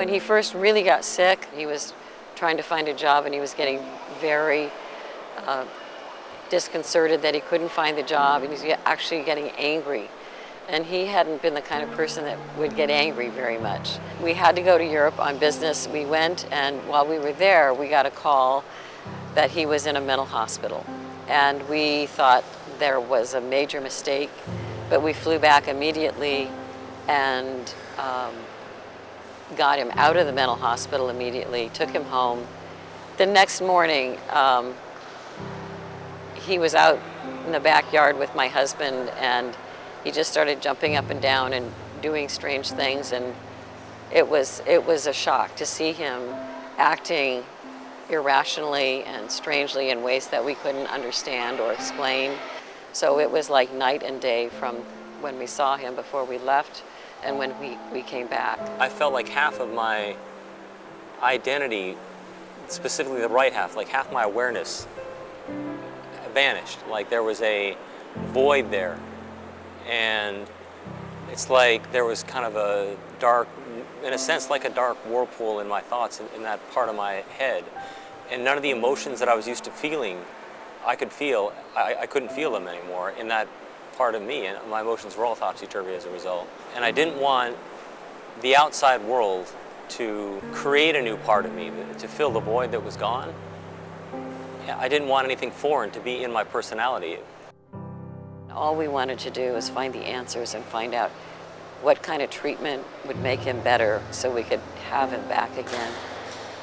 When he first really got sick, he was trying to find a job and he was getting very disconcerted that he couldn't find the job, and he was actually getting angry. And he hadn't been the kind of person that would get angry very much. We had to go to Europe on business. We went, and while we were there, we got a call that he was in a mental hospital. And we thought there was a major mistake, but we flew back immediately and got him out of the mental hospital immediately, took him home. The next morning, he was out in the backyard with my husband, and he just started jumping up and down and doing strange things, and it was a shock to see him acting irrationally and strangely in ways that we couldn't understand or explain. So it was like night and day from when we saw him before we left and when we came back. I felt like half of my identity, specifically the right half, like half my awareness vanished. Like there was a void there. And it's like there was kind of a dark, in a sense, like a dark whirlpool in my thoughts in that part of my head. And none of the emotions that I was used to feeling, I could feel, I couldn't feel them anymore in that part of me, and my emotions were all topsy-turvy as a result. And I didn't want the outside world to create a new part of me, to fill the void that was gone. I didn't want anything foreign to be in my personality. All we wanted to do was find the answers and find out what kind of treatment would make him better so we could have him back again,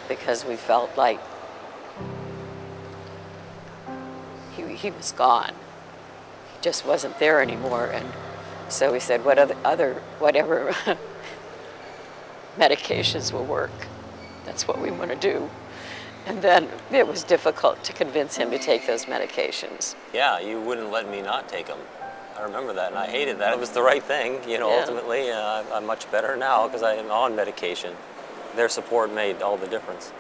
because we felt like he was gone. He just wasn't there anymore. And so we said, whatever medications will work, that's what we want to do. And then it was difficult to convince him to take those medications. Yeah, you wouldn't let me not take them. I remember that, and I hated that. It was the right thing, you know, ultimately. I'm much better now because I am on medication. Their support made all the difference.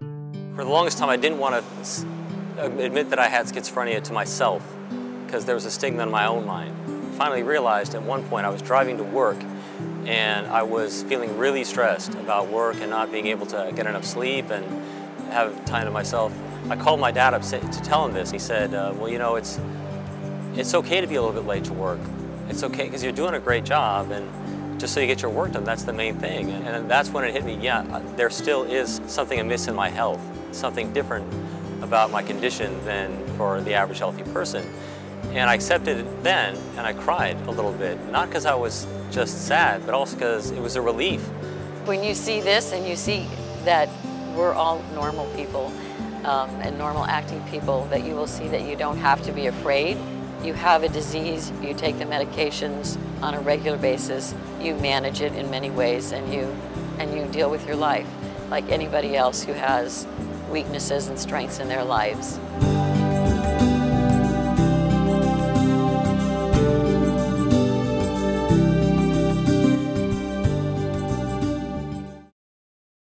For the longest time, I didn't want to admit that I had schizophrenia to myself because there was a stigma in my own mind. Finally realized at one point I was driving to work and I was feeling really stressed about work and not being able to get enough sleep and have time to myself. I called my dad up to tell him this. He said, well, you know, it's okay to be a little bit late to work. It's okay because you're doing a great job, and just so you get your work done, that's the main thing. And that's when it hit me, yeah, there still is something amiss in my health, something different about my condition than for the average healthy person. And I accepted it then, and I cried a little bit, not because I was just sad, but also because it was a relief. When you see this and you see that we're all normal people and normal acting people, that you will see that you don't have to be afraid. You have a disease, you take the medications on a regular basis, you manage it in many ways, and you deal with your life like anybody else who has weaknesses and strengths in their lives.